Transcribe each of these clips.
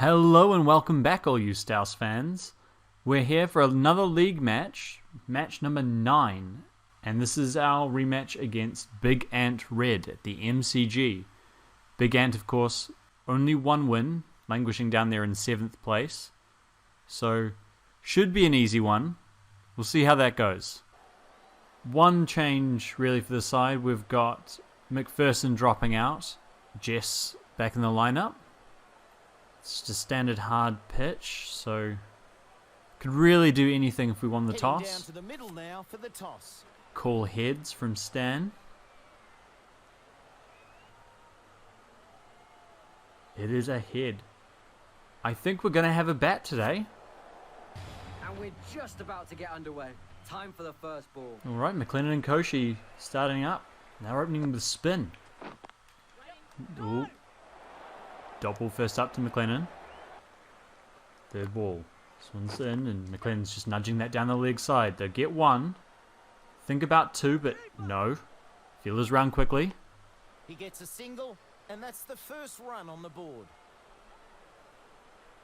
Hello and welcome back, all you StAUSCC fans. We're here for another league match, match number 9, and this is our rematch against Big Ant Red at the MCG. Big Ant, of course, only one win, languishing down there in 7th place, so should be an easy one. We'll see how that goes. One change really for the side, we've got McPherson dropping out, Jess back in the lineup. It's just standard hard pitch, so could really do anything if we won the toss. Down to the middle now for the toss. Call heads from Stan. It is a head. I think we're going to have a bat today. And we're just about to get underway. Time for the first ball. Alright, McLennan and Koshi starting up. Now opening with spin. Ooh. Dot ball first up to McLennan. Third ball. This one's in, and McLennan's just nudging that down the leg side. They'll get one. Think about two, but no. Fielders round quickly. He gets a single, and that's the first run on the board.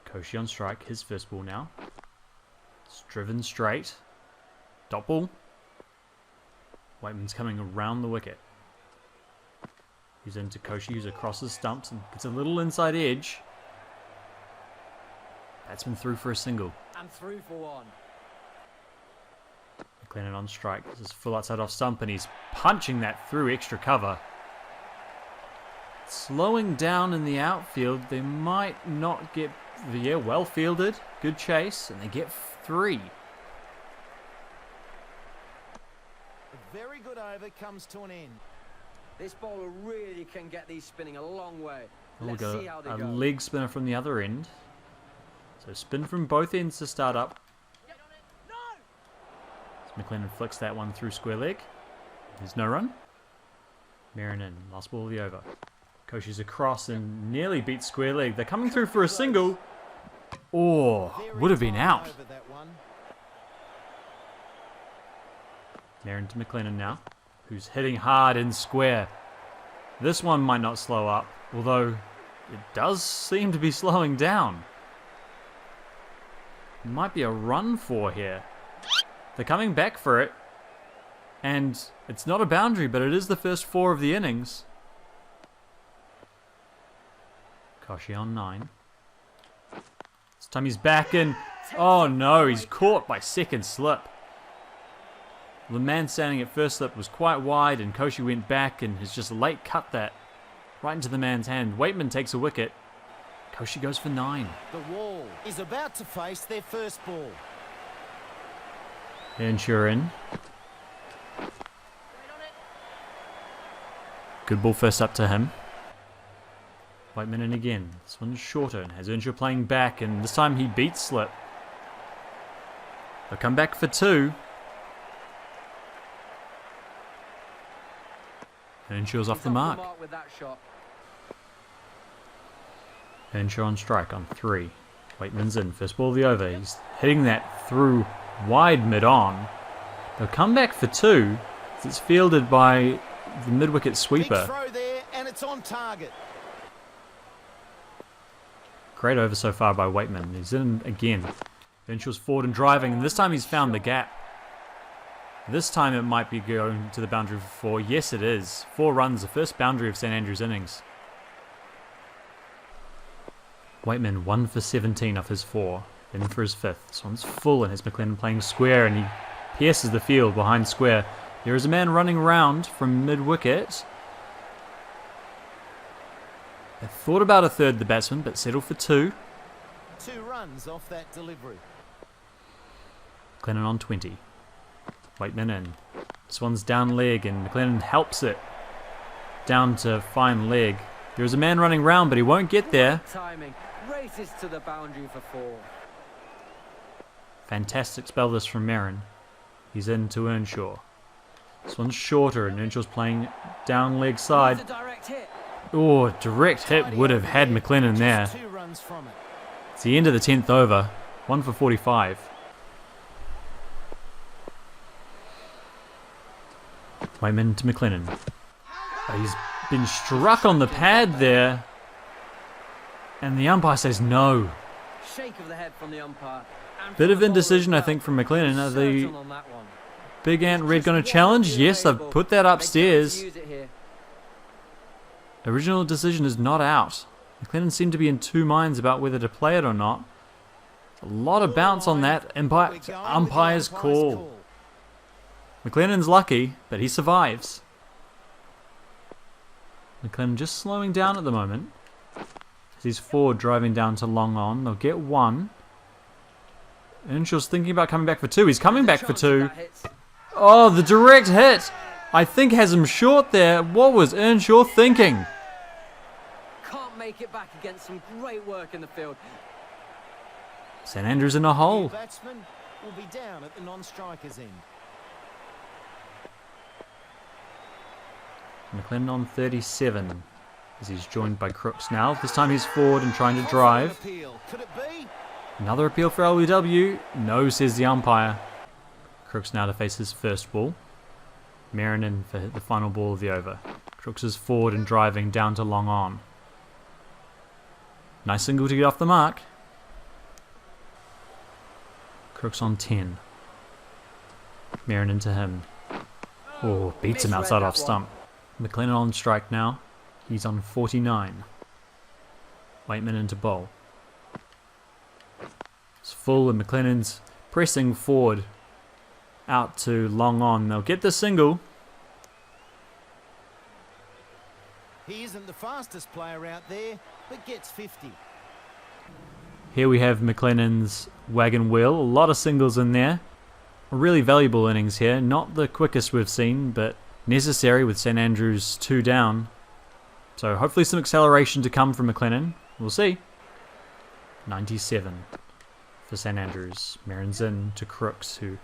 Koshi on strike, his first ball now. It's driven straight. Dot ball. Waitman's coming around the wicket. He's into Koshi, who's across the stumps and gets a little inside edge. Batsman through for a single. And through for one. McLennan on strike. This is full outside off stump and he's punching that through extra cover. Slowing down in the outfield. They might not get... Yeah, well fielded. Good chase. And they get 3. A very good over comes to an end. This bowler really can get these spinning a long way. We'll Let's go see how they a go. leg spinner from the other end. So spin from both ends to start up. So McLennan flicks that one through square leg. There's no run. Marin in. Last ball of the over. Koshi's across and nearly beats square leg. They're coming through for a single. Oh, would have been out. Marin to McLennan now, who's hitting hard in square. This one might not slow up, although it does seem to be slowing down. Might be a run for here. They're coming back for it, and it's not a boundary, but it is the first 4 of the innings. Koshi on 9. This time he's back in. Oh no, he's caught by second slip. The man standing at first slip was quite wide, and Koshi went back and has just late cut that right into the man's hand. Waitman takes a wicket. Koshi goes for 9. The wall is about to face their first ball. Earnshaw in. Good ball first up to him. Waitman in again. This one's shorter and has Earnshaw playing back, and this time he beats slip. They'll come back for 2. Earnshaw's off the mark. With that shot. Earnshaw on strike on 3. Waitman's in. First ball of the over. He's hitting that through wide mid-on. They'll come back for 2. It's fielded by the mid-wicket sweeper. Big throw there, and it's on target. Great over so far by Waitman. He's in again. Earnshaw's forward and driving, and this time he's found the gap. This time it might be going to the boundary for 4. Yes, it is. 4 runs, the first boundary of St Andrew's innings. Waitman 1 for 17 off his 4. In for his 5th. This one's full and has McLennan playing square, and he pierces the field behind square. There is a man running round from mid-wicket. They thought about a third, the batsman, but settled for 2. 2 runs off that delivery. McLennan on 20. Waitman in. This one's down leg, and McLennan helps it down to fine leg. There is a man running round, but he won't get there. Timing. Races to the boundary for 4. Fantastic spell this from Marin. He's in to Earnshaw. This one's shorter, and Earnshaw's playing down leg side. It's a direct hit. Oh, direct hit would have had McLennan there. 2 runs from it. It's the end of the 10th over. 1 for 45. Waitman to McLennan. He's been struck on the pad there. And the umpire says no. Shake of the head from the umpire. And Bit from of the bowler indecision, as I well. think, from McLennan. Are the Certain on that one. Big Ant Red going to challenge? Yes, they've put that They upstairs. don't use it here. Original decision is not out. McLennan seemed to be in two minds about whether to play it or not. A lot of bounce on that. Umpire's call. McLennan's lucky, but he survives. McLennan just slowing down at the moment. As he's forward driving down to long on. They'll get one. Earnshaw's thinking about coming back for two. He's coming back for Chance two. that hits. Oh, the direct hit. I think has him short there. What was Earnshaw thinking? Can't make it back against some great work in the field. St Andrews in a hole. Batsman will be down at the non-striker's end. McLennan on 37 as he's joined by Crooks now. This time he's forward and trying to drive. Could it be? Another appeal for LBW. No, says the umpire. Crooks now to face his first ball. Merrin in for the final ball of the over. Crooks is forward and driving down to long on. Nice single to get off the mark. Crooks on 10. Merrin into him. Oh, beats him outside off stump. McLennan on strike now. He's on 49. Waitman into bowl. It's full and McLennan's pressing forward out to long on. They'll get the single. He isn't the fastest player out there, but gets 50. Here we have McLennan's wagon wheel. A lot of singles in there. A really valuable innings here. Not the quickest we've seen, but necessary with St Andrews 2 down. So hopefully some acceleration to come from McLennan. We'll see. 97 for St Andrews. Merrin's in to Crooks, who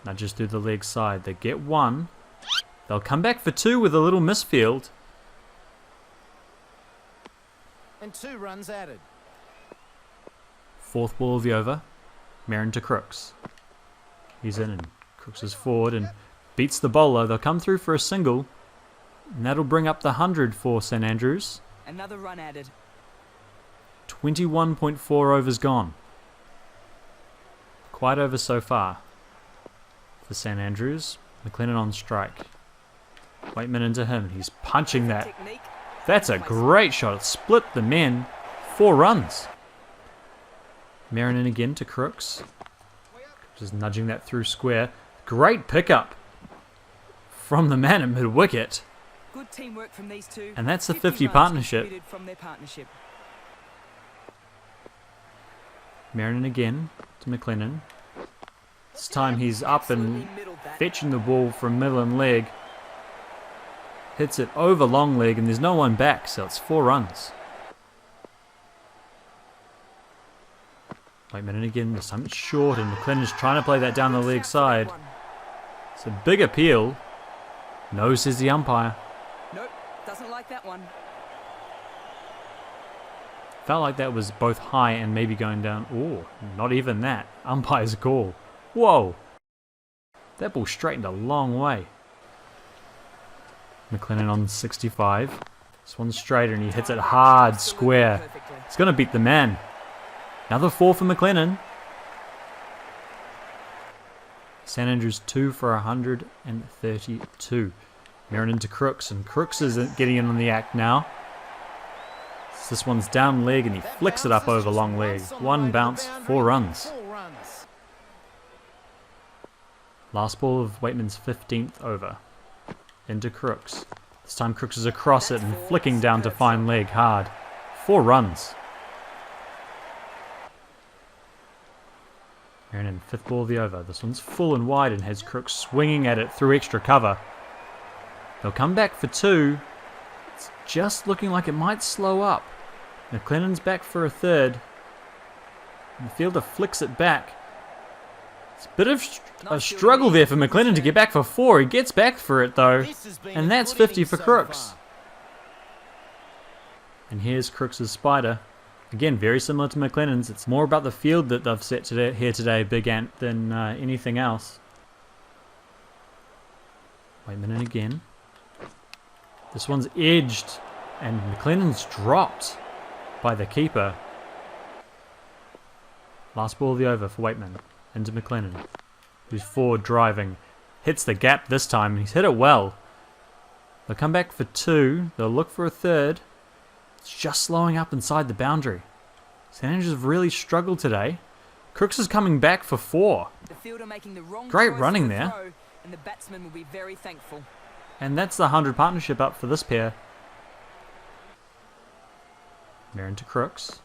nudges through the leg side. They get one. They'll come back for two with a little misfield. And 2 runs added. Fourth ball of the over. Merrin to Crooks. He's in and Crooks is forward and beats the bowler. They'll come through for a single. And that'll bring up the 100 for St Andrews. Another run added. 21.4 overs gone. Quite over so far for St Andrews. McLennan on strike. Waitman into him. He's punching that. Technique. That's a great shot. It split the men. 4 runs. Merrin in again to Crooks. Just nudging that through square. Great pickup from the man at mid-wicket. Good teamwork from these two. And that's a 50 50 runs partnership. contributed from their partnership. Merrin again to McLennan. This time he's up and Absolutely middled that. fetching the ball from middle and leg. Hits it over long leg and there's no one back, so it's 4 runs. Waitman again, this time it's short and McLennan's trying to play that down the leg side. It's a big appeal. No, says the umpire. Nope, doesn't like that one. Felt like that was both high and maybe going down. Oh, not even that. Umpire's call. Whoa. That ball straightened a long way. McLennan on 65. This one's straighter and he hits it hard, square. Perfectly. It's going to beat the man. Another 4 for McLennan. St Andrews 2 for 132. Merrin into Crooks, and Crooks is getting in on the act now. This one's down leg and he flicks it up over long leg. 1 bounce, 4 runs. 4 runs. Last ball of Waitman's 15th over. Into Crooks. This time Crooks is across it and flicking down to fine leg hard. 4 runs. Merrin in 5th ball of the over. This one's full and wide and has Crooks swinging at it through extra cover. They'll come back for 2. It's just looking like it might slow up. McLennan's back for a 3rd. And the fielder flicks it back. It's a bit of a struggle there for McLennan to get back for 4. He gets back for it though. This has been And a that's good 50 innings for so Crooks. far. And here's Crooks' spider. Again, very similar to McLennan's. It's more about the field that they've set here today, Big Ant, than anything else. Waitman in again. This one's edged, and McLennan's dropped by the keeper. Last ball of the over for Waitman. Into McLennan, who's forward driving. Hits the gap this time. He's hit it well. They'll come back for 2. They'll look for a 3rd. It's just slowing up inside the boundary. St Andrews have really struggled today. Crooks is coming back for 4. The fielder making the wrong Great choice running for the there. throw, and the batsman will be very thankful. And that's the 100 partnership up for this pair. Merrin to Crooks.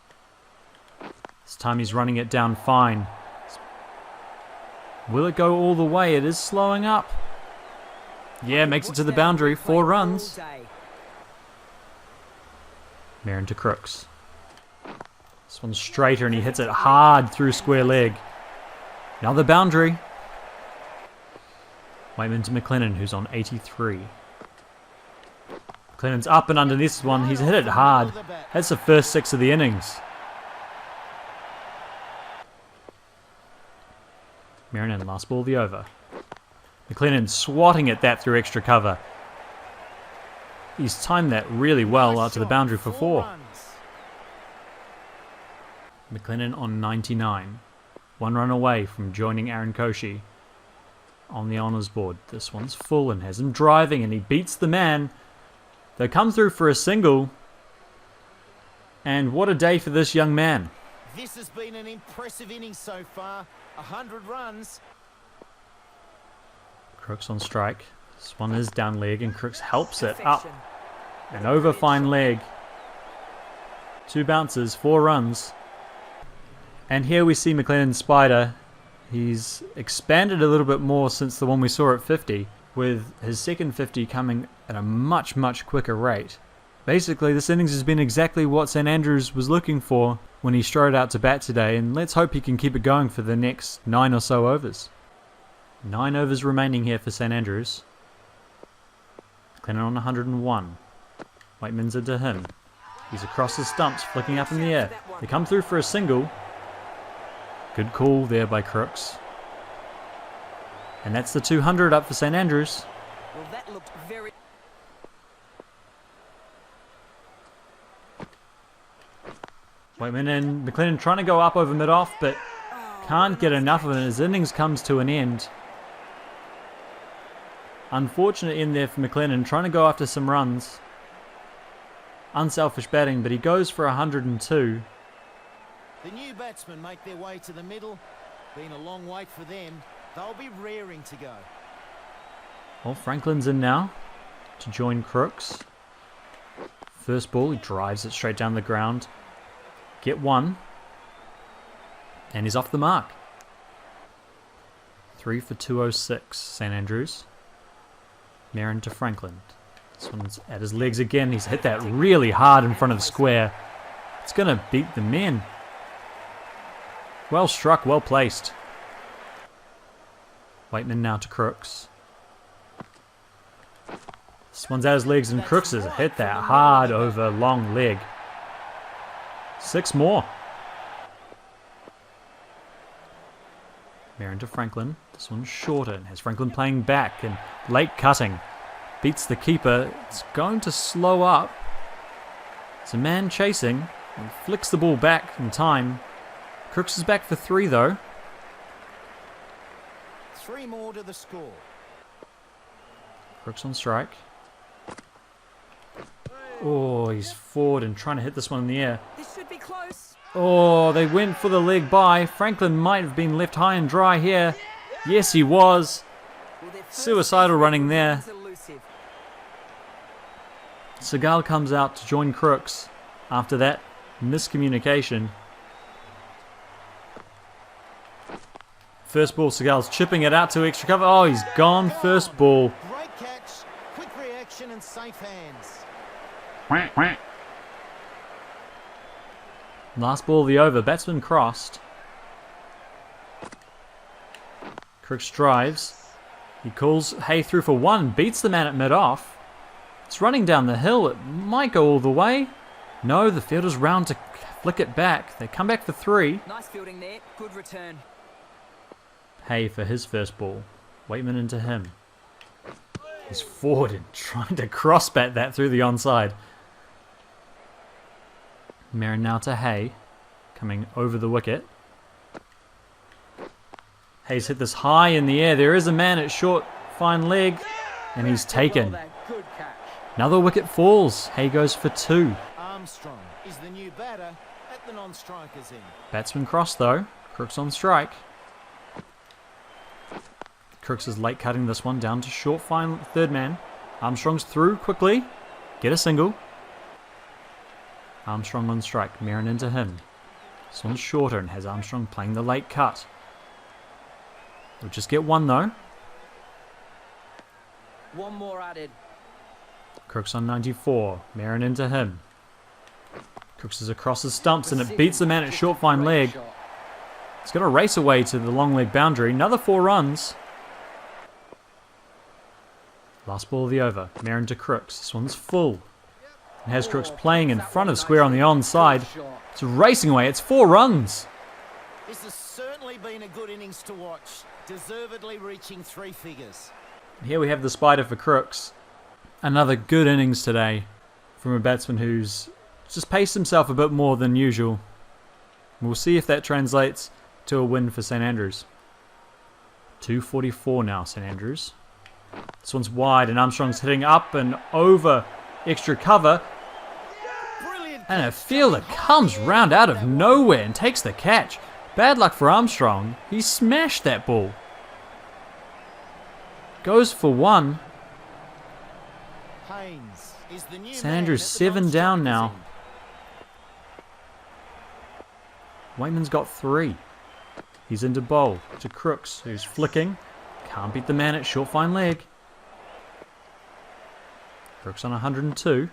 This time he's running it down fine. Will it go all the way? It is slowing up. Yeah, makes it to the boundary. 4 runs. Merrin to Crooks. This one's straighter and he hits it hard through square leg. Another boundary. Waitman to McLennan, who's on 83. McLennan's up and underneath this one. He's hit it hard. That's the first 6 of the innings. Merrin, last ball of the over. McLennan swatting at that through extra cover. He's timed that really well out to the boundary for 4. McLennan on 99. 1 run away from joining Aaron Koshi on the honours board. This one's full and has him driving and he beats the man. They come through for a single. And what a day for this young man. This has been an impressive inning so far. 100 runs. Crooks on strike. This one is down leg and Crooks helps it up. An over fine leg. 2 bounces, 4 runs. And here we see McLennan's spider. He's expanded a little bit more since the one we saw at 50, with his second 50 coming at a much, much quicker rate. Basically, this innings has been exactly what St Andrews was looking for when he strode out to bat today, and let's hope he can keep it going for the next 9 or so overs. 9 overs remaining here for St Andrews. McLennan on 101. Waitman's into him. He's across the stumps, flicking up in the air. They come through for a single. Good call there by Crooks. And that's the 200 up for St Andrews. Well, that looked very... Waitman and McLennan trying to go up over mid-off, but can't get enough of it. His innings comes to an end. Unfortunate end there for McLennan, trying to go after some runs. Unselfish batting, but he goes for 102. The new batsmen make their way to the middle. Been a long wait for them. They'll be raring to go. Well, Franklin's in now to join Crooks. First ball, he drives it straight down the ground. Get 1. And he's off the mark. 3 for 206, St Andrews. Merrin to Franklin. This one's at his legs again. He's hit that really hard in front of the square. It's going to beat the men. Well struck, well placed. Waitman now to Crooks. This one's at his legs and Crooks has hit that hard over long leg. 6 more. Merrin to Franklin. This one's shorter and has Franklin playing back and late cutting. Beats the keeper. It's going to slow up. It's a man chasing and flicks the ball back in time. Crooks is back for 3 though. 3 more to the score. Crooks on strike. Oh, he's forward and trying to hit this one in the air. This should be close. Oh, they went for the leg by. Franklin might have been left high and dry here. Yes, he was. Well, their first Suicidal running there. was elusive. Segal comes out to join Crooks after that miscommunication. First ball, Segal's chipping it out to extra cover. Oh, he's gone. First ball. Great catch, quick reaction and safe hands. Last ball of the over. Batsman crossed. Crooks drives. He calls Hay through for 1. Beats the man at mid-off. It's running down the hill. It might go all the way. No, the fielder's round to flick it back. They come back for 3. Nice fielding there. Good return. Hay for his first ball. Waitman into him. He's forward and trying to cross bat that through the onside. Merrin now to Hay. Coming over the wicket. Hayes hit this high in the air. There is a man at short, fine leg, and he's taken. Well there, good catch. Another wicket falls. Hay goes for 2. Armstrong is the new batter at the non-strikers end. Batsman cross though. Crooks on strike. Crooks is late cutting this one down to short, fine third man. Armstrong's through quickly. Get a single. Armstrong on strike. Merrin into him. This one's shorter and has Armstrong playing the late cut. We'll just get one though. One more added. Crooks on 94. Merrin into him. Crooks is across the stumps and it beats the man at short fine leg. It's got to race away to the long leg boundary. Another 4 runs. Last ball of the over. Merrin to Crooks. This one's full. And has Crooks playing in front of square on the onside. It's racing away. It's 4 runs. This has certainly been a good innings to watch, deservedly reaching 3 figures. Here we have the spider for Crooks. Another good innings today from a batsman who's just paced himself a bit more than usual. We'll see if that translates to a win for St Andrews. 244 now, St Andrews. This one's wide and Armstrong's hitting up and over extra cover. Brilliant. And a fielder comes round out of nowhere and takes the catch. Bad luck for Armstrong. He smashed that ball. Goes for 1. Haynes is the new St man Andrews at the 7 down non-strikers now. end. Waitman's got 3. He's into bowl to Crooks, who's flicking. Can't beat the man at short fine leg. Crooks on 102.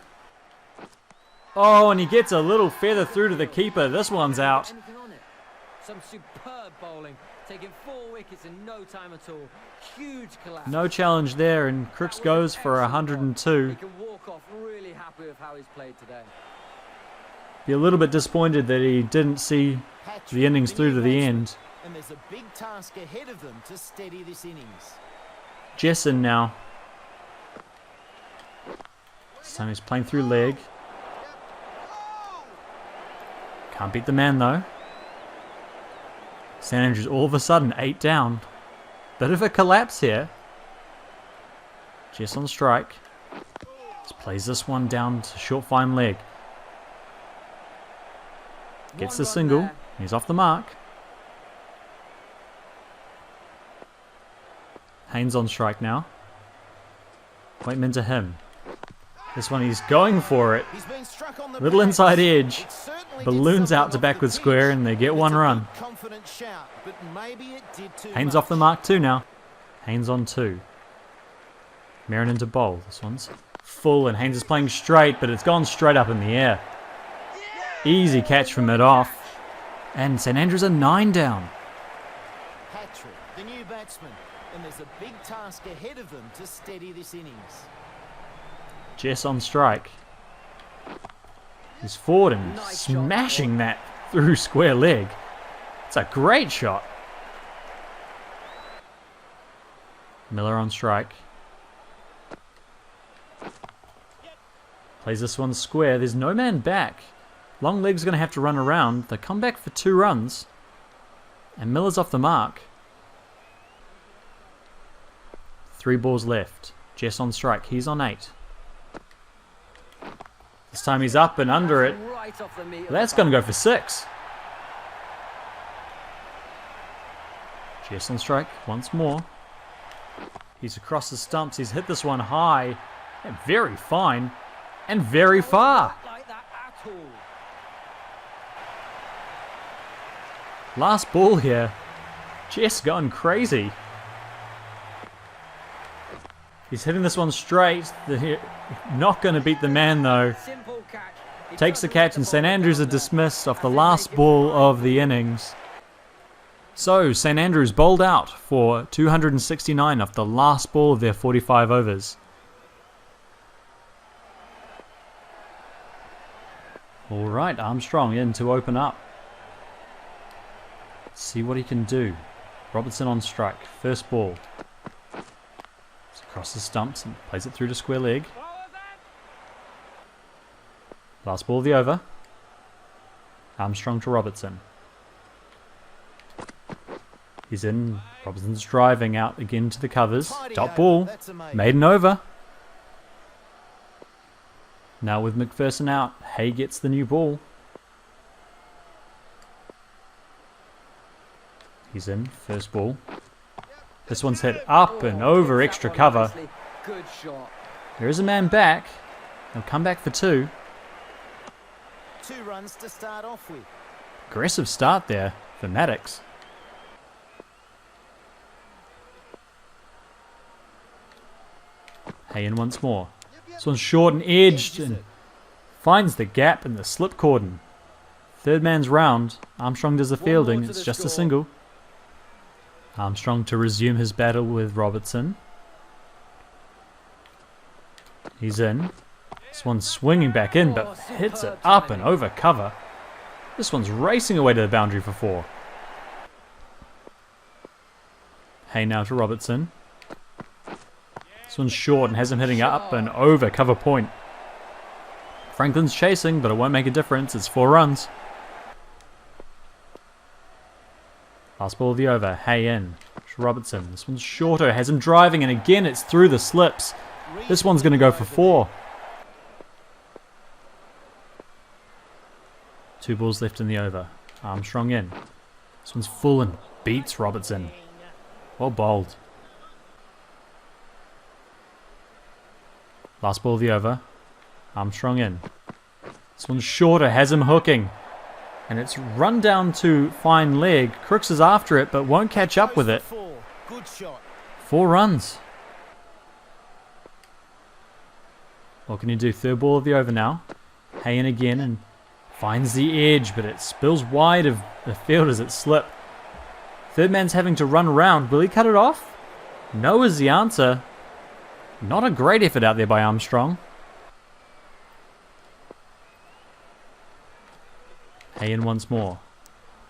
Oh, and he gets a little feather through to the keeper. This one's out. Anything on it? Some superb bowling, taking 4 wickets in no time at all. Huge collapse. No challenge there, and Crooks goes for He 102. can walk off really happy with how he's played today. Be a little bit disappointed that he didn't see Patrick, the innings the through new to the batsman, end. And there's a big task ahead of them to steady this innings. Jesson now. This time he's playing through leg. Can't beat the man though. St Andrews all of a sudden 8 down. Bit of a collapse here. Jess on strike. Just plays this one down to short fine leg. Gets the single. He's off the mark. Haynes on strike now. Waitman to him. This one he's going for it. He's been struck on the Little bounce. inside edge. It certainly did Balloons out something to off backward the square pitch. and they get It's 1 a run. good confident shout, but maybe it did too Haynes much. off the mark too now. Haynes on 2. Merrin into bowl. This one's full and Haynes is playing straight, but it's gone straight up in the air. Easy catch from mid off. And St Andrews are 9 down. Patrick, the new batsman, and there's a big task ahead of them to steady this innings. Jess on strike. He's forward and Nice shot, smashing that through square leg. It's a great shot. Miller on strike. Plays this one square. There's no man back. Long leg's going to have to run around. They come back for 2 runs. And Miller's off the mark. 3 balls left. Jess on strike. He's on 8. This time he's up and under it. Right off the meat of That's the going to go for 6. Jess on strike once more. He's across the stumps. He's hit this one high and very fine and very far. like that at all. Last ball here. Jess going crazy. He's hitting this one straight. Not going to beat the man though. Simple catch. He Takes the doesn't catch let and the St ball Andrews are go. dismissed off the And then last they can ball fire. of the innings. So St Andrews bowled out for 269 off the last ball of their 45 overs. Alright, Armstrong in to open up. See what he can do. Robertson on strike. First ball. It's across the stumps and plays it through to square leg. Last ball of the over. Armstrong to Robertson. He's in. Robertson's driving out again to the covers. Tidy Dot over. ball. That's amazing. Maiden over. Now with McPherson out, Hay gets the new ball. He's in. First ball. This one's hit up and over extra cover. Good shot. There is a man back. He'll come back for two. 2 runs to start off with. Aggressive start there for Maddox. Hay in once more. This one's short and edged and finds the gap in the slip cordon. Third man's round. Armstrong does the fielding. to It's the just a score. single. Armstrong to resume his battle with Robertson. He's in. This one's swinging back in, but hits it up and over cover. This one's racing away to the boundary for 4. Hay now to Robertson. This one's short and has him hitting up and over cover point. Franklin's chasing, but it won't make a difference. It's 4 runs. Last ball of the over. Hay in. Robertson. This one's shorter. Has him driving, and again it's through the slips. This one's going to go for 4. 2 balls left in the over. Armstrong in. This one's full and beats Robertson. Well bowled. Last ball of the over. Armstrong in. This one's shorter. Has him hooking. And it's run down to fine leg. Crooks is after it, but won't catch up with it. 4. Good shot. 4 runs. What can you do? Third ball of the over now. Hay in again and finds the edge, but it spills wide of the field as it slipped. Third man's having to run around. Will he cut it off? No is the answer. Not a great effort out there by Armstrong. Hay in once more.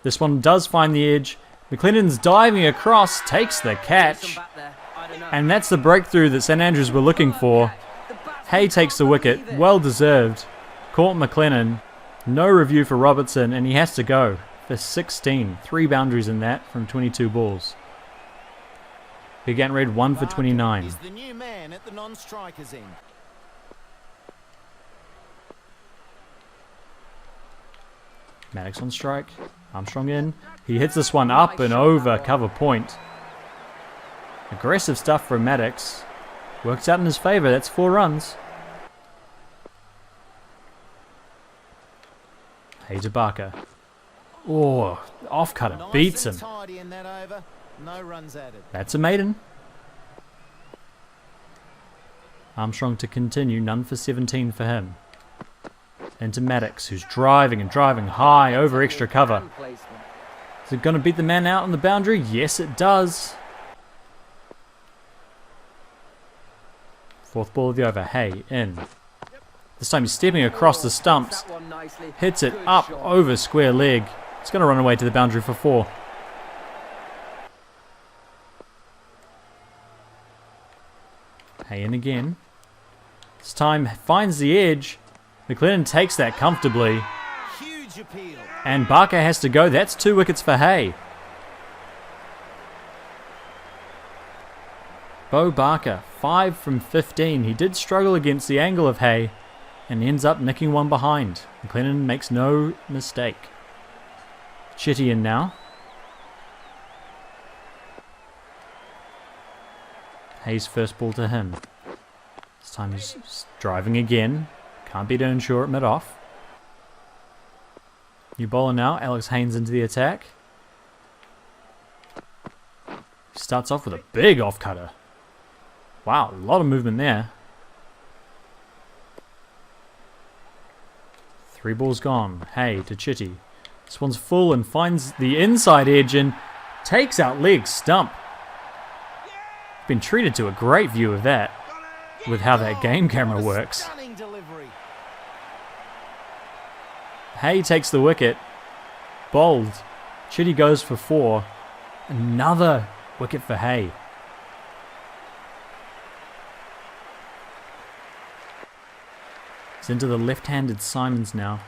This one does find the edge. McLennan's diving across, takes the catch. And that's the breakthrough that St Andrews were looking for. Hay takes the wicket, well deserved. Caught McLennan. No review for Robertson, and he has to go for 16. 3 boundaries in that from 22 balls. Big Ant Red 1 for 29. Is the new man at the non-strikers end. Maddox on strike. Armstrong in. He hits this one up and over cover point. Aggressive stuff from Maddox. Works out in his favour. That's 4 runs. Hay to Barker. Oh, off cutter. Nice Beats and him. tidy in that over. No runs added. That's a maiden. Armstrong to continue. None for 17 for him. Into Maddox, who's driving and driving high over extra cover. Is it going to beat the man out on the boundary? Yes, it does. 4th ball of the over. Hay in. This time he's stepping across the stumps. Hits it up over square leg. It's going to run away to the boundary for 4. Hay in again. This time finds the edge. McLennan takes that comfortably. Huge appeal. And Barker has to go. That's 2 wickets for Hay. Bo Barker, 5 from 15. He did struggle against the angle of Hay and ends up nicking one behind. McLennan makes no mistake. Chitty in now. Hay's first ball to him. This time he's driving again. Can't beat Earnshaw at mid-off. New bowler now. Alex Haynes into the attack. Starts off with a big off-cutter. Wow, a lot of movement there. 3 balls gone. Hay to Chitty. This one's full and finds the inside edge and takes out leg stump. Been treated to a great view of that with how that game camera works. Stunning delivery. Hay takes the wicket. Bowled. Chitty goes for 4. Another wicket for Hay. It's into the left-handed Simons now.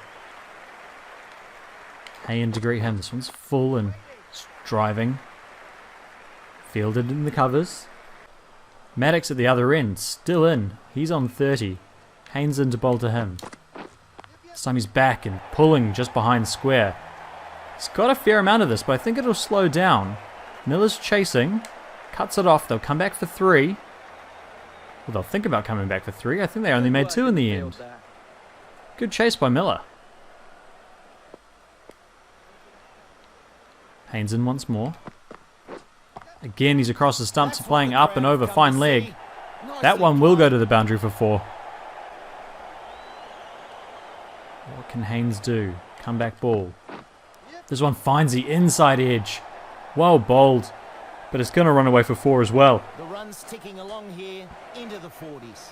Hay in to greet him. This one's full and driving. Fielded in the covers. Maddox at the other end, still in. He's on 30. Haynes in to bowl to him. This time he's back and pulling just behind square. He's got a fair amount of this, but I think it'll slow down. Miller's chasing. Cuts it off. They'll come back for 3. Well, they'll think about coming back for 3. I think they only made 2 in the end. Good chase by Miller. Haynes in once more. Again, he's across the stumps, playing up and over, fine leg. That one will go to the boundary for 4. What can Haynes do? Comeback ball. This one finds the inside edge. Well bowled, but it's going to run away for 4 as well. The run's ticking along here into the 40s.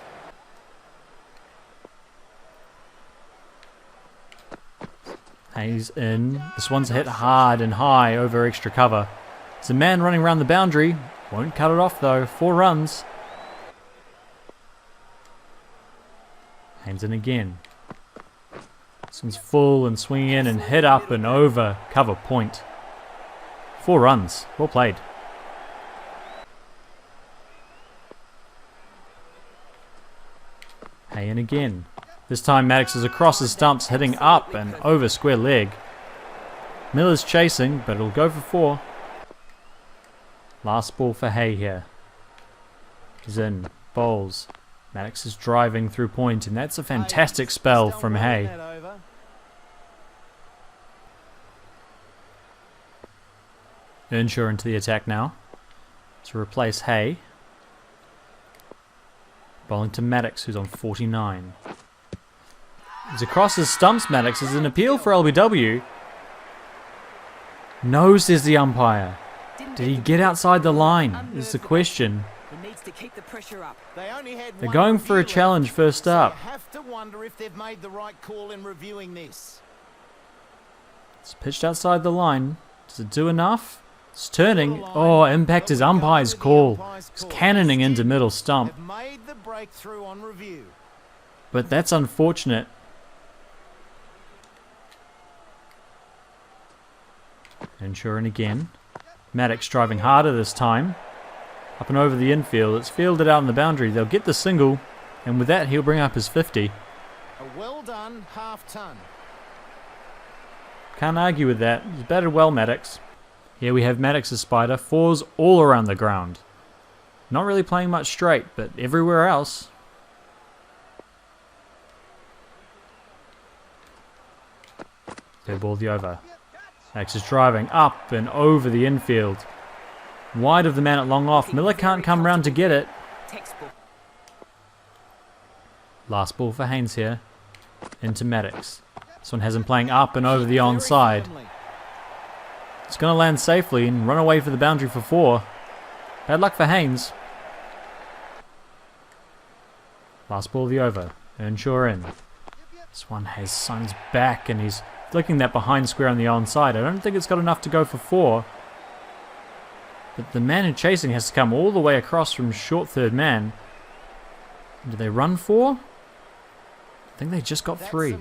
Hayes in. This one's hit hard and high over extra cover. There's a man running around the boundary. Won't cut it off though. 4 runs. Haynes in again. This one's full and swinging in and hit up and over cover point. 4 runs. Well played. Hay in again. This time Maddox is across the stumps, hitting up and over square leg. Miller's chasing, but it'll go for 4. Last ball for Hay here. He's in. Bowls. Maddox is driving through point, and that's a fantastic spell from Hay. Earnshaw into the attack now to replace Hay. Bowling to Maddox, who's on 49. He's across his stumps, Maddox. Is an appeal for LBW. No, says the umpire. Did he get outside the line? Is the question. He needs to keep the pressure up. They're going for a challenge first up. You have to wonder if they've made the right call in reviewing this. It's pitched outside the line. Does it do enough? It's turning. Oh, impact his umpire's call. It's cannoning into middle stump. They've made the breakthrough on review. But that's unfortunate. Earnshaw in again. Maddox driving harder this time. Up and over the infield. It's fielded out on the boundary. They'll get the single. And with that, he'll bring up his 50. A well done half ton. Can't argue with that. He's batted well, Maddox. Here we have Maddox's spider. 4s all around the ground. Not really playing much straight, but everywhere else. Third ball the over. Maddox is driving up and over the infield. Wide of the man at long off. Miller can't come round to get it. Last ball for Haynes here. Into Maddox. This one has him playing up and over the onside. It's going to land safely and run away for the boundary for 4. Bad luck for Haynes. Last ball the over. Earnshaw in. This one has Sons back and he's flicking that behind square on the onside. I don't think it's got enough to go for 4. But the man in chasing has to come all the way across from short third man. Do they run 4? I think they just got 3.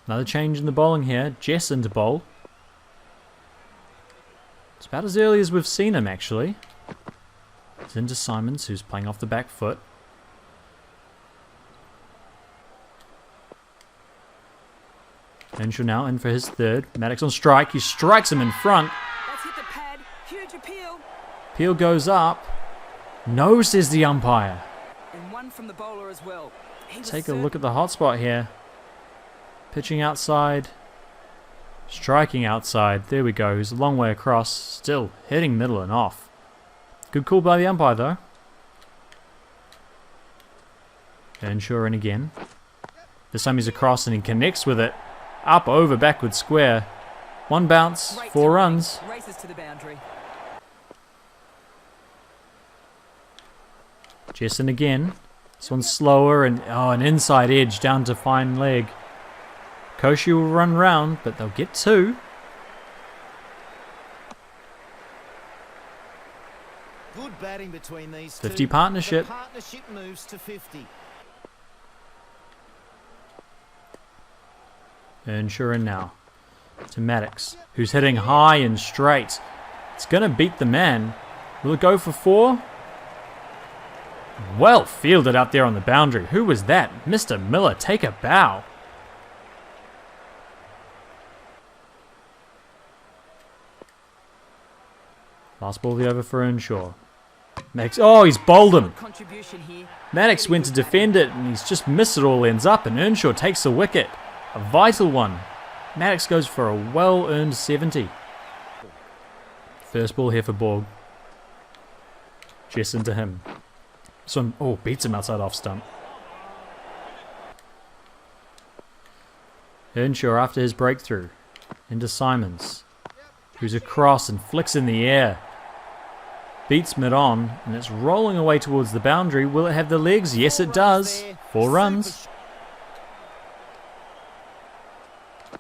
Another change in the bowling here. Jess into bowl. It's about as early as we've seen him, actually. It's into Simons, who's playing off the back foot. Earnshaw now in for his 3rd. Maddox on strike. He strikes him in front. That's hit the pad. Huge appeal. Peel goes up. No, says the umpire. And one from the bowler as well. Take a look at the hot spot here. Pitching outside. Striking outside. There we go. He's a long way across. Still hitting middle and off. Good call by the umpire though. Earnshaw in again. This time he's across and he connects with it. Up, over, backward, square. 1 bounce, 4 runs. Races to the boundary. Jessen again. This one's slower and an inside edge down to fine leg. Koshi will run round, but they'll get 2. Good batting between these 50 two. partnership. The partnership moves to 50. Earnshaw in now to Maddox, who's hitting high and straight. It's going to beat the man. Will it go for 4? Well fielded out there on the boundary. Who was that? Mr. Miller, take a bow. Last ball of the over for Earnshaw. Maddox, oh, he's bowled him. Contribution here. Maddox went to defend it and he's just missed it all ends up, and Earnshaw takes the wicket. A vital one. Maddox goes for a well-earned 70. First ball here for Borg. Chest into him. This one, oh, beats him outside off stump. Earnshaw after his breakthrough. Into Simons, who's across and flicks in the air. Beats mid-on, and it's rolling away towards the boundary. Will it have the legs? Yes, it does. 4 runs.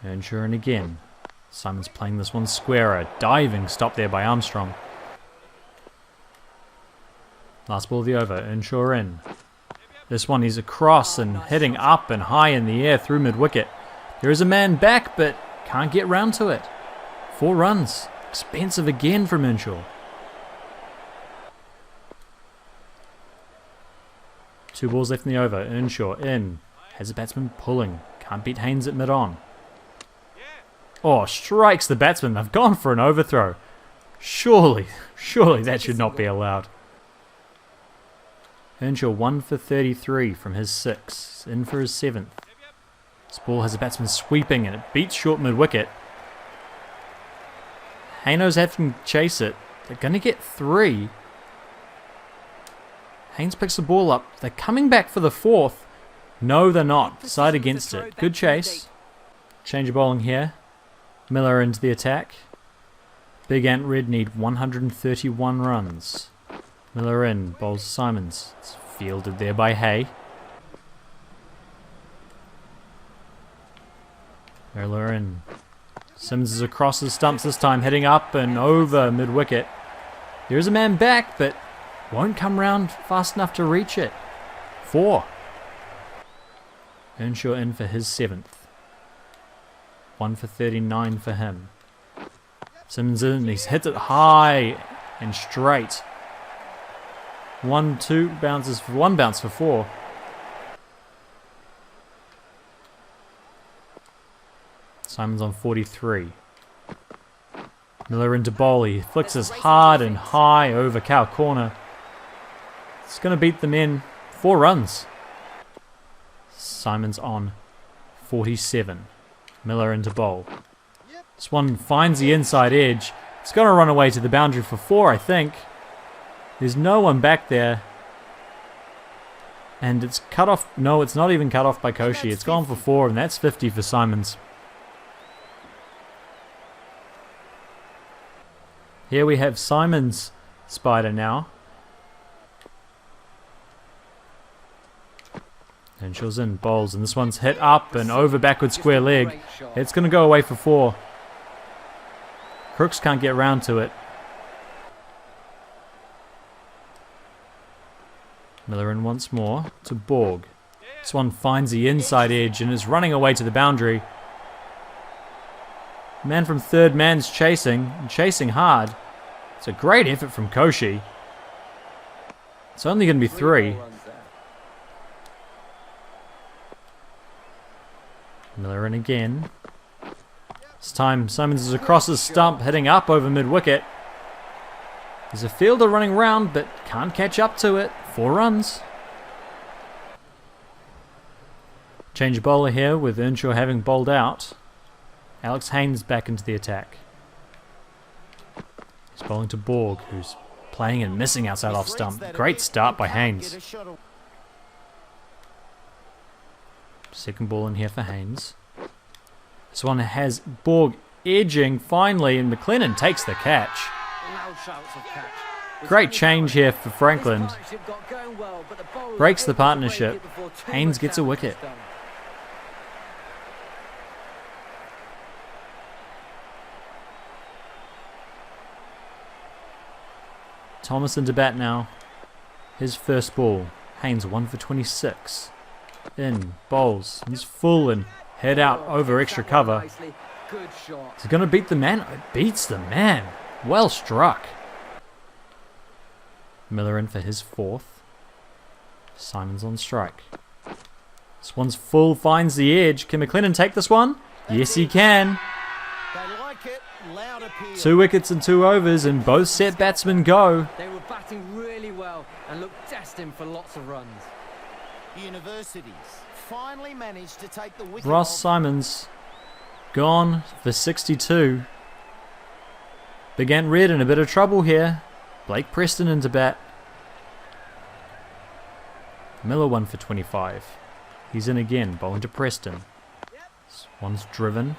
Earnshaw in again. Simons playing this one square. A diving stop there by Armstrong. Last ball of the over. Earnshaw in. This one he's across and hitting up and high in the air through mid-wicket. There is a man back, but can't get round to it. 4 runs. Expensive again from Earnshaw. 2 balls left in the over. Earnshaw in. Has a batsman pulling. Can't beat Haynes at mid-on. Oh, strikes the batsman. They've gone for an overthrow. Surely that should not be allowed. Earnshaw 1 for 33 from his 6. In for his 7th. This ball has a batsman sweeping and it beats short mid-wicket. Haynes having to chase it. They're going to get 3. Haynes picks the ball up. They're coming back for the 4th. No, they're not. Side against it. Good chase. Change of bowling here. Miller into the attack. Big Ant Red need 131 runs. Miller in. Bowls Simons. It's fielded there by Hay. Miller in. Sims is across the stumps this time, heading up and over mid-wicket. There is a man back, but won't come round fast enough to reach it. 4. Earnshaw in for his 7th. 1 for 39 for him. Simmons in, he's hit it high and straight. 1 bounce for 4. Simons on 43. Miller into bowl. He flicks us hard and high over cow corner. It's going to beat the men. 4 runs. Simons on 47. Miller into bowl. This one finds the inside edge. It's going to run away to the boundary for 4, I think. There's no one back there. And it's cut off. No, it's not even cut off by Koshi. It's gone for 4, and that's 50 for Simons. Here we have Simons' spider now. Earnshaw's in, bowls, and this one's hit up and over backward square leg. It's going to go away for 4. Crooks can't get round to it. Miller in once more to Borg. This one finds the inside edge and is running away to the boundary. Man from third man's chasing, and chasing hard. It's a great effort from Koshi. It's only going to be 3. Miller in again. This time Simons is across his stump, heading up over mid-wicket. There's a fielder running round, but can't catch up to it. 4 runs. Change of bowler here with Earnshaw having bowled out. Alex Haynes back into the attack. He's bowling to Borg, who's playing and missing outside off stump. Great start by Haynes. Second ball in here for Haynes. This one has Borg edging finally, and McLennan takes the catch. Great change here for Franklin. Breaks the partnership. Haynes gets a wicket. Thomas into bat now. His first ball. Haynes 1 for 26. In, bowls, he's full and head out over extra cover. Is he going to beat the man? It beats the man. Well struck. Miller in for his fourth. Simon's on strike. This one's full, finds the edge. Can McLennan take this one? Yes, he can. They like it. Loud appeal. 2 wickets and 2 overs, and both set batsmen go. They were batting really well and looked destined for lots of runs. Universities finally managed to take the wicket Ross off. Simons gone for 62. Big Ant Red in a bit of trouble here. Blake Preston into bat. Miller 1 for 25. He's in again, bowling to Preston. This one's driven.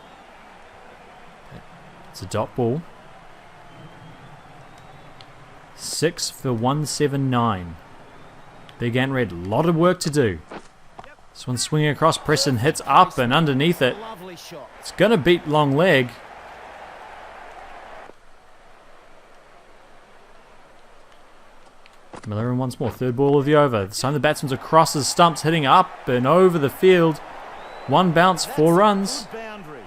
It's a dot ball. 6 for 179. Big Ant Red, a lot of work to do. This one's swinging across. Preston hits up and underneath it. Lovely shot. It's going to beat long leg. Miller in once more. Third ball of the over. This time the batsman's across his stumps, hitting up and over the field. One bounce, 4 runs. Good boundary.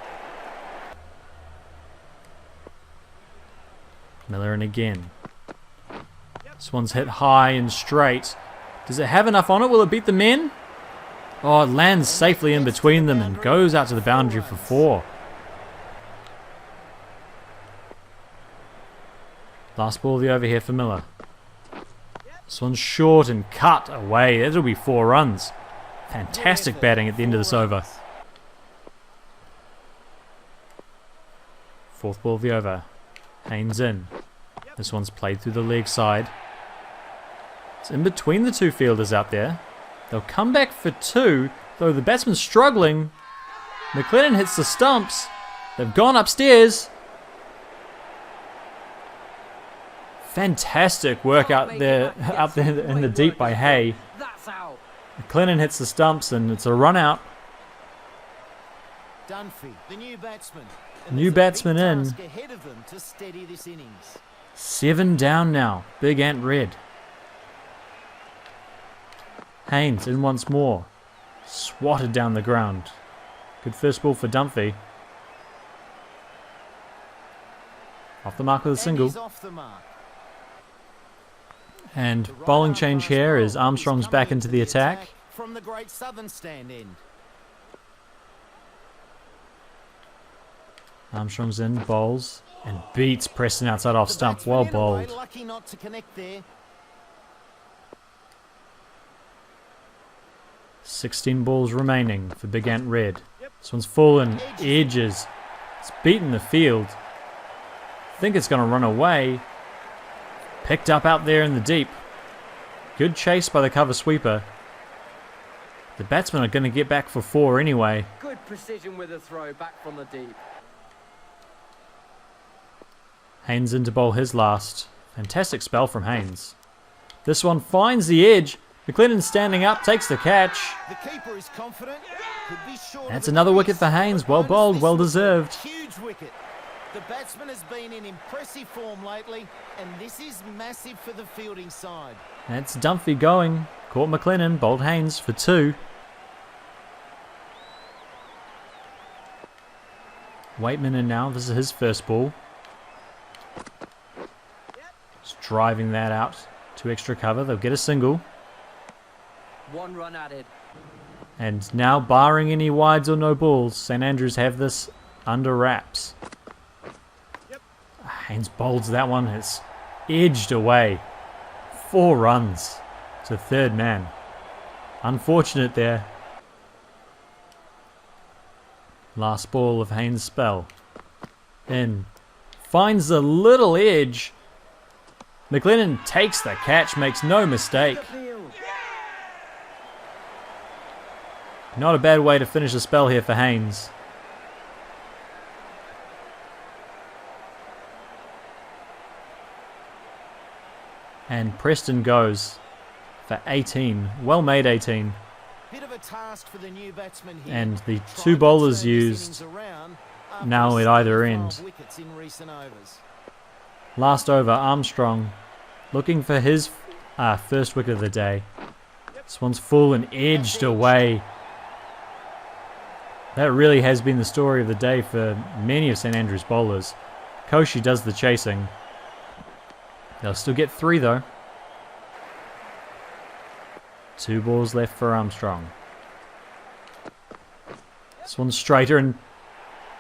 Miller in again. This one's hit high and straight. Does it have enough on it? Will it beat the men? Oh, it lands safely in between them and goes out to the boundary for 4. Last ball of the over here for Miller. This one's short and cut away. It'll be 4 runs. Fantastic batting at the end of this over. 4th ball of the over. Haynes in. This one's played through the leg side. It's in between the 2 fielders out there. They'll come back for 2, though the batsman's struggling. McLennan hits the stumps. They've gone upstairs. Fantastic work out there in the deep by Hay. That's out. McLennan hits the stumps and it's a run out. Dunphy, the new batsman. New batsman in. Task ahead of them to steady this innings. 7 down now. Big Ant Red. Haynes in once more. Swatted down the ground. Good first ball for Dunphy. Off the mark with a single. And he's off the mark. And The right bowling arm change fast here bowler as is Armstrong's coming back into the attack. from the Great Southern Stand end. Armstrong's in, bowls, and beats Preston outside off The stump. batsman Well in a way bowled. lucky not to connect there. 16 balls remaining for Big Ant Red. This one's full and edges. It's beaten the field. Think it's going to run away. Picked up out there in the deep. Good chase by the cover sweeper. The batsmen are going to get back for 4 anyway. Good precision with a throw back from the deep. Haynes in to bowl his last. Fantastic spell from Haynes. This one finds the edge. McLennan standing up, takes the catch. The keeper is confident. Could be short That's of a another crease. wicket for Haynes. Well Bonus bowled, this well was a deserved. Huge wicket. The batsman has been in impressive form lately, and this is massive for the fielding side. That's Dunphy going. Caught McLennan, bowled Haynes for 2. Waitman in now. This is his first ball. Just driving that out to extra cover. They'll get a single. 1 run added. And now, barring any wides or no balls, St Andrews have this under wraps. Haynes bowls that one. It's edged away. 4 runs to third man. Unfortunate there. Last ball of Haynes' spell. In. Finds the little edge. McLennan takes the catch, makes no mistake. Not a bad way to finish a spell here for Haynes. And Preston goes for 18. Well made 18. Bit of a task for the new batsman here. And the Trying 2 to bowlers turn this used innings around after now a at either string of end. wickets in recent overs. Last over, Armstrong looking for his first wicket of the day. This one's full and edged away. That really has been the story of the day for many of St Andrews bowlers. Koshi does the chasing. They'll still get 3 though. 2 balls left for Armstrong. This one's straighter, and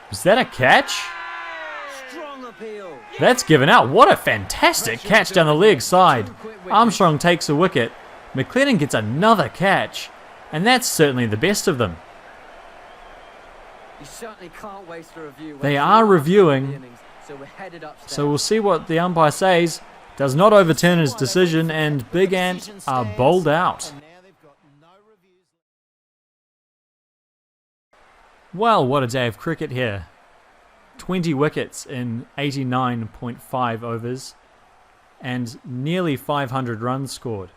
was that a catch? Strong appeal. That's given out. What a fantastic catch down the leg side. Armstrong takes a wicket. McLennan gets another catch, and that's certainly the best of them. You certainly can't waste a review. They are reviewing, So we're headed upstairs. so we'll see what the umpire says. Does not overturn his decision, and Big Ant are bowled out. And now they've got no reviews. Well, what a day of cricket here. 20 wickets in 89.5 overs and nearly 500 runs scored.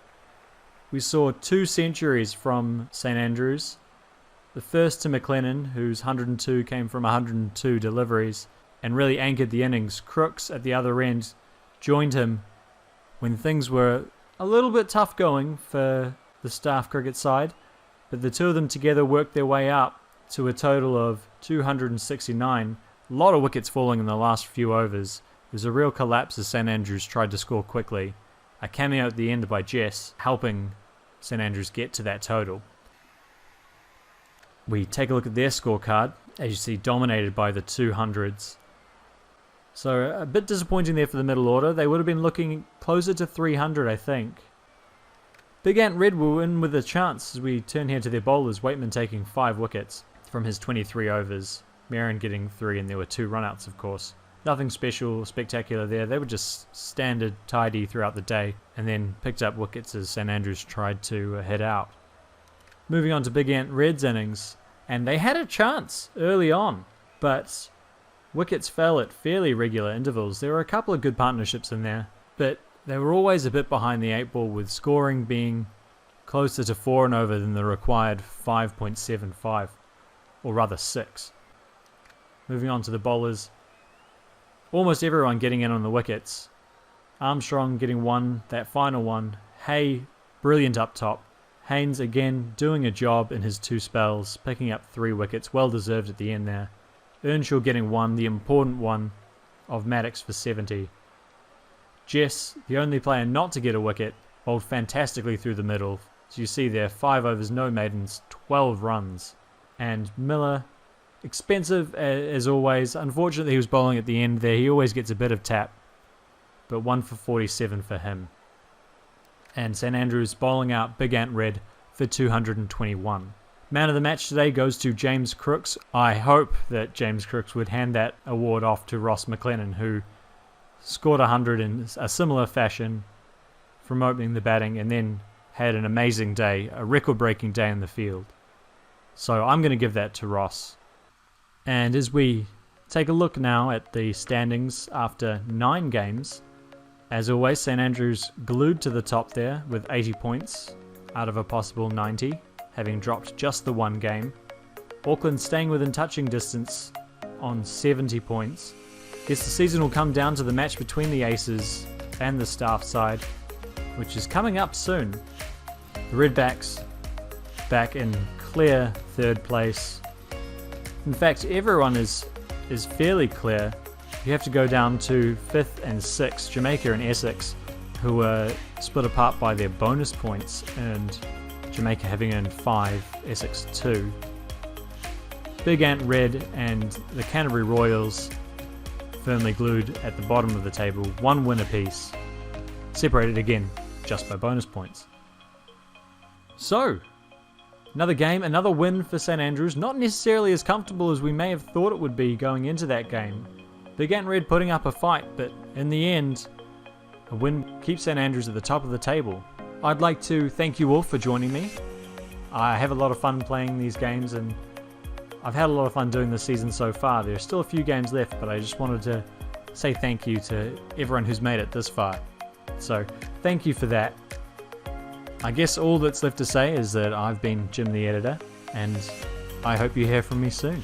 We saw 2 centuries from St Andrews. The first to McLennan, whose 102 came from 102 deliveries and really anchored the innings. Crooks at the other end joined him when things were a little bit tough going for the staff cricket side, but the two of them together worked their way up to a total of 269. A lot of wickets falling in the last few overs. It was a real collapse as St Andrews tried to score quickly. A cameo at the end by Jess, helping St Andrews get to that total. We take a look at their scorecard, as you see, dominated by the 200s. So a bit disappointing there for the middle order. They would have been looking closer to 300, I think. Big Ant Red will win with a chance as we turn here to their bowlers. Waitman taking 5 wickets from his 23 overs. Marion getting 3, and there were 2 runouts, of course. Nothing special, spectacular there. They were just standard, tidy throughout the day, and then picked up wickets as St Andrews tried to head out. Moving on to Big Ant Red's innings, and they had a chance early on, but wickets fell at fairly regular intervals. There were a couple of good partnerships in there, but they were always a bit behind the 8 ball, with scoring being closer to 4 and over than the required 5.75, or rather 6. Moving on to the bowlers, almost everyone getting in on the wickets. Armstrong getting 1, that final one. Hay, brilliant up top. Haynes again doing a job in his 2 spells, picking up 3 wickets, well deserved at the end there. Earnshaw getting 1, the important one of Maddox for 70. Jess, the only player not to get a wicket, bowled fantastically through the middle. As you see there, 5 overs, no maidens, 12 runs. And Miller, expensive as always. Unfortunately, he was bowling at the end there. He always gets a bit of tap, but 1 for 47 for him. And St Andrews bowling out Big Ant Red for 221. Man of the match today goes to James Crooks. I hope that James Crooks would hand that award off to Ross McLennan, who scored 100 in a similar fashion from opening the batting and then had an amazing day, a record-breaking day in the field. So I'm going to give that to Ross. And as we take a look now at the standings after 9 games, as always, St Andrews glued to the top there with 80 points out of a possible 90, having dropped just the 1 game. Auckland staying within touching distance on 70 points. Guess the season will come down to the match between the Aces and the staff side, which is coming up soon. The Redbacks back in clear 3rd place. In fact, everyone is fairly clear. You have to go down to 5th and 6th, Jamaica and Essex, who were split apart by their bonus points, and Jamaica having earned 5, Essex 2. Big Ant Red and the Canterbury Royals firmly glued at the bottom of the table, 1 win apiece, separated again just by bonus points. So, another game, another win for St Andrews, not necessarily as comfortable as we may have thought it would be going into that game. Big Ant Red putting up a fight, but in the end, a win keeps St Andrews at the top of the table. I'd like to thank you all for joining me. I have a lot of fun playing these games, and I've had a lot of fun doing this season so far. There's still a few games left, but I just wanted to say thank you to everyone who's made it this far. So, thank you for that. I guess all that's left to say is that I've been Jim the Editor, and I hope you hear from me soon.